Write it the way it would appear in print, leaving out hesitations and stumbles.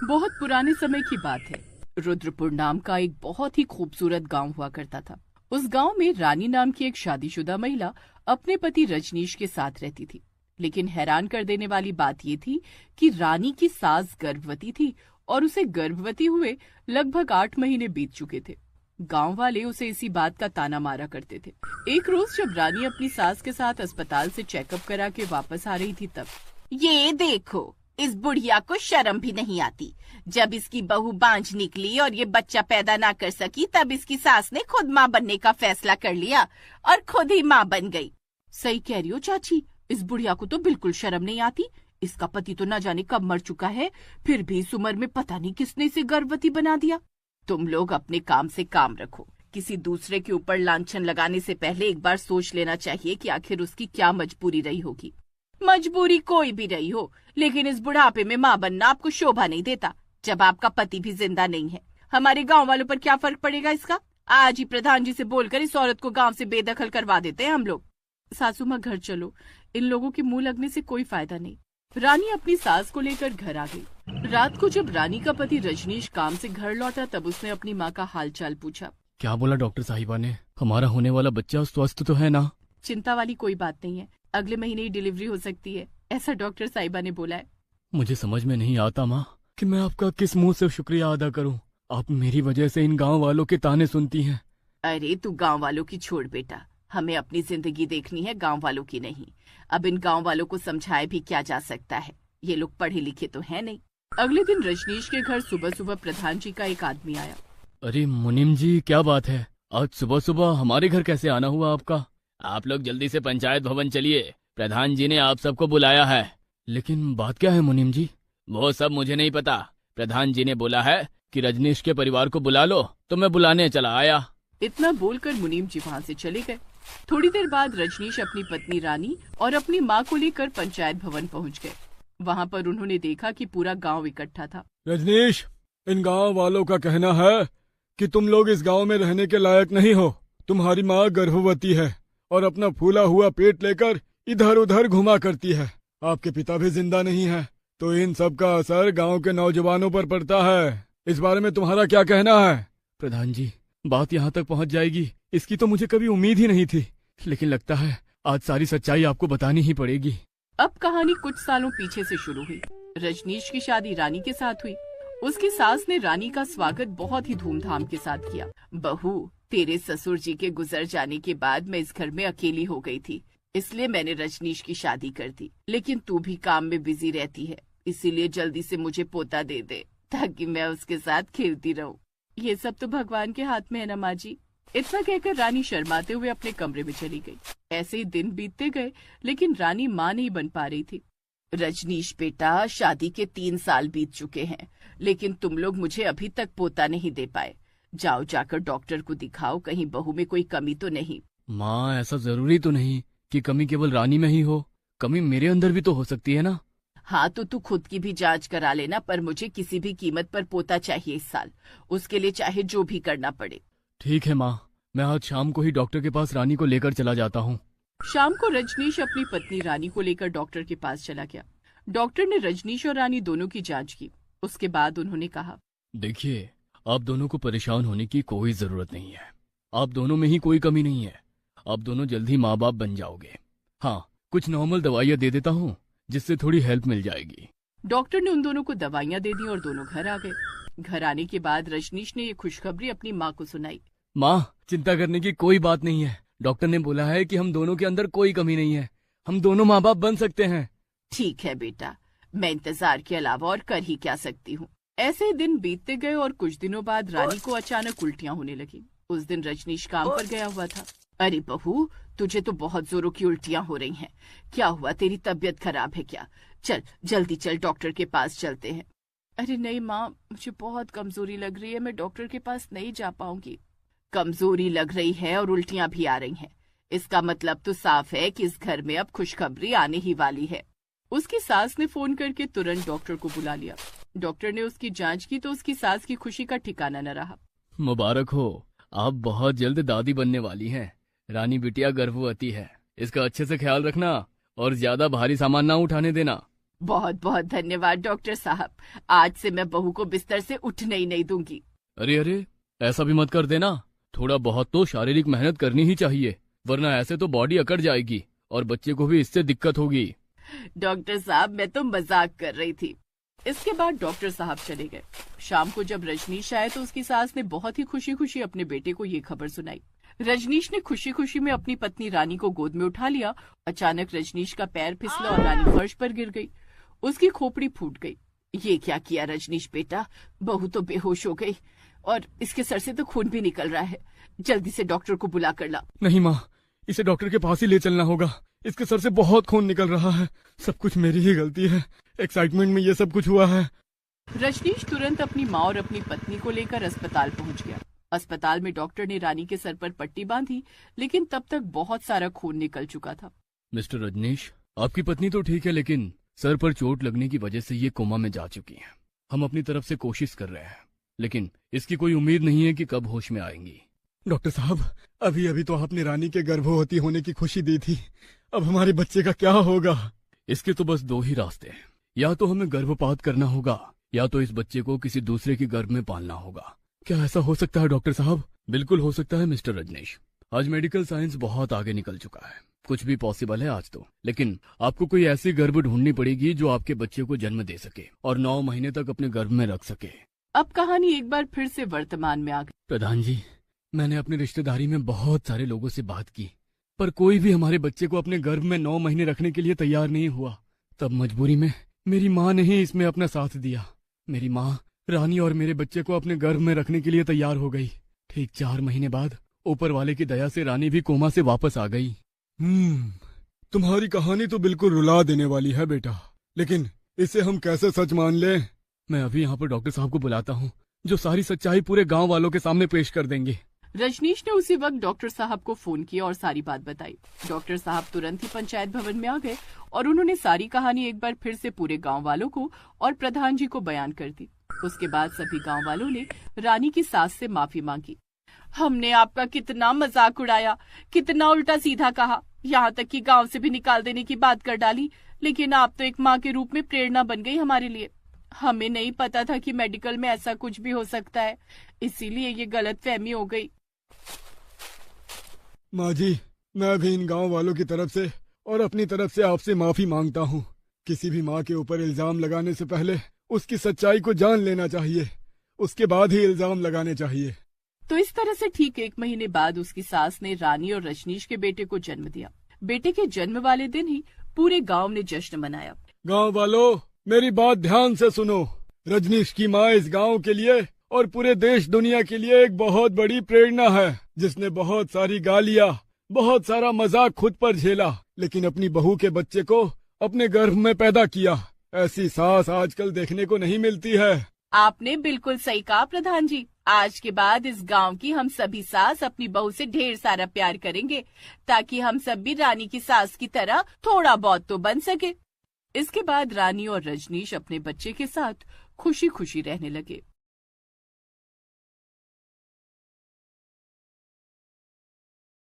बहुत पुराने समय की बात है। रुद्रपुर नाम का एक बहुत ही खूबसूरत गांव हुआ करता था। उस गांव में रानी नाम की एक शादीशुदा महिला अपने पति रजनीश के साथ रहती थी। लेकिन हैरान कर देने वाली बात ये थी कि रानी की सास गर्भवती थी और उसे गर्भवती हुए लगभग 8 महीने बीत चुके थे। गांव वाले उसे इसी बात का ताना मारा करते थे। एक रोज जब रानी अपनी सास के साथ अस्पताल से चेकअप करा के वापस आ रही थी तब, ये देखो, इस बुढ़िया को शर्म भी नहीं आती। जब इसकी बहू बांझ निकली और ये बच्चा पैदा ना कर सकी, तब इसकी सास ने खुद माँ बनने का फैसला कर लिया और खुद ही माँ बन गई। सही कह रही हो चाची, इस बुढ़िया को तो बिल्कुल शर्म नहीं आती। इसका पति तो न जाने कब मर चुका है, फिर भी इस उम्र में पता नहीं किसने इसे गर्भवती बना दिया। तुम लोग अपने काम से काम रखो। किसी दूसरे के ऊपर लांछन लगाने से पहले एक बार सोच लेना चाहिए कि आखिर उसकी क्या मजबूरी रही होगी। मजबूरी कोई भी रही हो, लेकिन इस बुढ़ापे में माँ बनना आपको शोभा नहीं देता, जब आपका पति भी जिंदा नहीं है। हमारे गांव वालों पर क्या फर्क पड़ेगा इसका? आज ही प्रधान जी से बोलकर इस औरत को गांव से बेदखल करवा देते हैं हम लोग। सासू माँ घर चलो, इन लोगों के मुंह लगने से कोई फायदा नहीं। रानी अपनी सास को लेकर घर आ गई। रात को जब रानी का पति रजनीश काम से घर लौटा तब उसने अपनी माँ का हालचाल पूछा। क्या बोला डॉक्टर साहिबा ने? हमारा होने वाला बच्चा स्वस्थ तो है ना? चिंता वाली कोई बात नहीं है, अगले महीने ही डिलीवरी हो सकती है, ऐसा डॉक्टर साहिबा ने बोला है। मुझे समझ में नहीं आता माँ कि मैं आपका किस मुंह से शुक्रिया अदा करूँ। आप मेरी वजह से इन गांव वालों के ताने सुनती हैं। अरे तू गांव वालों की छोड़ बेटा, हमें अपनी जिंदगी देखनी है, गांव वालों की नहीं। अब इन गांव वालों को समझाए भी क्या जा सकता है, ये लोग पढ़े लिखे तो है नहीं। अगले दिन रजनीश के घर सुबह सुबह प्रधान जी का एक आदमी आया। अरे मुनीम जी, क्या बात है? आज सुबह सुबह हमारे घर कैसे आना हुआ आपका? आप लोग जल्दी से पंचायत भवन चलिए, प्रधान जी ने आप सबको बुलाया है। लेकिन बात क्या है मुनीम जी? वो सब मुझे नहीं पता। प्रधान जी ने बोला है कि रजनीश के परिवार को बुला लो, तो मैं बुलाने चला आया। इतना बोलकर मुनीम जी वहाँ से चले गए। थोड़ी देर बाद रजनीश अपनी पत्नी रानी और अपनी माँ को लेकर पंचायत भवन पहुँच गए। वहाँ पर उन्होंने देखा कि पूरा गांव इकट्ठा था। रजनीश, इन गांव वालों का कहना है कि तुम लोग इस गांव में रहने के लायक नहीं हो। तुम्हारी माँ गर्भवती है और अपना फूला हुआ पेट लेकर इधर उधर घुमा करती है। आपके पिता भी जिंदा नहीं है, तो इन सब का असर गांव के नौजवानों पर पड़ता है। इस बारे में तुम्हारा क्या कहना है? प्रधान जी, बात यहाँ तक पहुँच जाएगी, इसकी तो मुझे कभी उम्मीद ही नहीं थी, लेकिन लगता है आज सारी सच्चाई आपको बतानी ही पड़ेगी। अब कहानी कुछ सालों पीछे से शुरू हुई। रजनीश की शादी रानी के साथ हुई। उसकी सास ने रानी का स्वागत बहुत ही धूमधाम के साथ किया। बहू, तेरे ससुर जी के गुजर जाने के बाद मैं इस घर में अकेली हो गई थी, इसलिए मैंने रजनीश की शादी कर दी। लेकिन तू भी काम में बिजी रहती है, इसीलिए जल्दी से मुझे पोता दे दे ताकि मैं उसके साथ खेलती रहूं। ये सब तो भगवान के हाथ में है ना माँ जी। इतना कहकर रानी शर्माते हुए अपने कमरे में चली गई। ऐसे ही दिन बीतते गए, लेकिन रानी माँ नहीं बन पा रही थी। रजनीश बेटा, शादी के 3 साल बीत चुके हैं, लेकिन तुम लोग मुझे अभी तक पोता नहीं दे पाए। जाओ, जाकर डॉक्टर को दिखाओ, कहीं बहू में कोई कमी तो नहीं। माँ, ऐसा जरूरी तो नहीं कि कमी केवल रानी में ही हो, कमी मेरे अंदर भी तो हो सकती है ना। हाँ, तो तू खुद की भी जांच करा लेना, पर मुझे किसी भी कीमत पर पोता चाहिए इस साल, उसके लिए चाहे जो भी करना पड़े। ठीक है माँ, मैं आज शाम को ही डॉक्टर के पास रानी को लेकर चला जाता हूँ। शाम को रजनीश अपनी पत्नी रानी को लेकर डॉक्टर के पास चला गया। डॉक्टर ने रजनीश और रानी दोनों की जांच की। उसके बाद उन्होंने कहा, देखिए, आप दोनों को परेशान होने की कोई जरूरत नहीं है। आप दोनों में ही कोई कमी नहीं है। आप दोनों जल्द ही माँ बाप बन जाओगे। हाँ, कुछ नॉर्मल दवाइयाँ दे देता हूँ, जिससे थोड़ी हेल्प मिल जाएगी। डॉक्टर ने उन दोनों को दवाइयाँ दे दी और दोनों घर आ गए। घर आने के बाद रजनीश ने ये खुशखबरी अपनी माँ को सुनाई। माँ, चिंता करने की कोई बात नहीं है। डॉक्टर ने बोला है कि हम दोनों के अंदर कोई कमी नहीं है। हम दोनों माँ बाप बन सकते हैं। ठीक है बेटा, मैं इंतजार के अलावा और कर ही क्या सकती हूँ। ऐसे ही दिन बीतते गए और कुछ दिनों बाद रानी को अचानक उल्टियाँ होने लगी। उस दिन रजनीश काम पर गया हुआ था। अरे बहू, तुझे तो बहुत जोरों की उल्टियाँ हो रही हैं। क्या हुआ, तेरी तबीयत खराब है क्या? चल जल्दी चल, डॉक्टर के पास चलते हैं। अरे नहीं माँ, मुझे बहुत कमजोरी लग रही है, मैं डॉक्टर के पास नहीं जा पाऊंगी। कमजोरी लग रही है और उल्टियाँ भी आ रही हैं, इसका मतलब तो साफ है कि इस घर में अब खुशखबरी आने ही वाली है। उसकी सास ने फोन करके तुरंत डॉक्टर को बुला लिया। डॉक्टर ने उसकी जांच की तो उसकी सास की खुशी का ठिकाना न रहा। मुबारक हो, आप बहुत जल्द दादी बनने वाली हैं। रानी बिटिया गर्भवती है, इसका अच्छे से ख्याल रखना और ज्यादा भारी सामान ना उठाने देना। बहुत बहुत धन्यवाद डॉक्टर साहब, आज से मैं बहू को बिस्तर से उठने ही नहीं दूंगी। अरे अरे, ऐसा भी मत कर देना। थोड़ा बहुत तो शारीरिक मेहनत करनी ही चाहिए, वरना ऐसे तो बॉडी अकड़ जाएगी और बच्चे को भी इससे दिक्कत होगी। डॉक्टर साहब, मैं तो मजाक कर रही थी। इसके बाद डॉक्टर साहब चले गए। शाम को जब रजनीश आए तो उसकी सास ने बहुत ही खुशी खुशी अपने बेटे को ये खबर सुनाई। रजनीश ने खुशी खुशी में अपनी पत्नी रानी को गोद में उठा लिया। अचानक रजनीश का पैर फिसला और रानी फर्श पर गिर गई। उसकी खोपड़ी फूट गई। ये क्या किया रजनीश बेटा, बहू तो बेहोश हो गई और इसके सर से तो खून भी निकल रहा है। जल्दी से डॉक्टर को बुला कर ला। नहीं माँ, इसे डॉक्टर के पास ही ले चलना होगा। इसके सर से बहुत खून निकल रहा है। सब कुछ मेरी ही गलती है, एक्साइटमेंट में ये सब कुछ हुआ है। रजनीश तुरंत अपनी माँ और अपनी पत्नी को लेकर अस्पताल पहुंच गया। अस्पताल में डॉक्टर ने रानी के सर पर पट्टी बांधी, लेकिन तब तक बहुत सारा खून निकल चुका था। मिस्टर रजनीश, आपकी पत्नी तो ठीक है, लेकिन सर पर चोट लगने की वजह से ये कोमा में जा चुकी है। हम अपनी तरफ से कोशिश कर रहे हैं, लेकिन इसकी कोई उम्मीद नहीं है कि कब होश में आएंगी। डॉक्टर साहब, अभी अभी तो आपने रानी के गर्भवती होने की खुशी दी थी, अब हमारे बच्चे का क्या होगा? इसके तो बस दो ही रास्ते हैं, या तो हमें गर्भपात करना होगा या तो इस बच्चे को किसी दूसरे के गर्भ में पालना होगा। क्या ऐसा हो सकता है डॉक्टर साहब? बिल्कुल हो सकता है मिस्टर रजनीश। आज मेडिकल साइंस बहुत आगे निकल चुका है, कुछ भी पॉसिबल है आज तो। लेकिन आपको कोई ऐसी गर्भ ढूंढनी पड़ेगी जो आपके बच्चे को जन्म दे सके और 9 महीने तक अपने गर्भ में रख सके। अब कहानी एक बार फिर से वर्तमान में आ गई। प्रधान जी, मैंने अपनी रिश्तेदारी में बहुत सारे लोगों से बात की, पर कोई भी हमारे बच्चे को अपने गर्भ में 9 महीने रखने के लिए तैयार नहीं हुआ। तब मजबूरी में मेरी माँ ने ही इसमें अपना साथ दिया। मेरी माँ रानी और मेरे बच्चे को अपने गर्भ में रखने के लिए तैयार हो गई। ठीक 4 महीने बाद ऊपर वाले की दया से रानी भी कोमा से वापस आ गई। तुम्हारी कहानी तो बिल्कुल रुला देने वाली है बेटा, लेकिन इसे हम कैसे सच मान लें? मैं अभी यहाँ पर डॉक्टर साहब को बुलाता हूँ, जो सारी सच्चाई पूरे गांव वालों के सामने पेश कर देंगे। रजनीश ने उसी वक्त डॉक्टर साहब को फोन किया और सारी बात बताई। डॉक्टर साहब तुरंत ही पंचायत भवन में आ गए और उन्होंने सारी कहानी एक बार फिर से पूरे गांव वालों को और प्रधान जी को बयान कर दी। उसके बाद सभी गांव वालों ने रानी की सास से माफी मांगी। हमने आपका कितना मजाक उड़ाया, कितना उल्टा सीधा कहा, यहाँ तक कि गांव से भी निकाल देने की बात कर डाली, लेकिन आप तो एक माँ के रूप में प्रेरणा बन गई हमारे लिए। हमें नहीं पता था कि मेडिकल में ऐसा कुछ भी हो सकता है, इसीलिए ये गलतफहमी हो गई। माँ जी, मैं भी इन गांव वालों की तरफ से और अपनी तरफ से आपसे माफी मांगता हूँ। किसी भी माँ के ऊपर इल्जाम लगाने से पहले उसकी सच्चाई को जान लेना चाहिए, उसके बाद ही इल्जाम लगाने चाहिए। तो इस तरह से ठीक 1 महीने बाद उसकी सास ने रानी और रजनीश के बेटे को जन्म दिया। बेटे के जन्म वाले दिन ही पूरे गांव ने जश्न मनाया। गांव वालों, मेरी बात ध्यान से सुनो। रजनीश की माँ इस गांव के लिए और पूरे देश दुनिया के लिए एक बहुत बड़ी प्रेरणा है, जिसने बहुत सारी गालियाँ, बहुत सारा मजाक खुद पर झेला, लेकिन अपनी बहू के बच्चे को अपने गर्भ में पैदा किया। ऐसी सास आजकल देखने को नहीं मिलती है। आपने बिल्कुल सही कहा प्रधान जी। आज के बाद इस गांव की हम सभी सास अपनी बहू से ढेर सारा प्यार करेंगे, ताकि हम सब भी रानी की सास की तरह थोड़ा बहुत तो बन सके। इसके बाद रानी और रजनीश अपने बच्चे के साथ खुशी खुशी रहने लगे।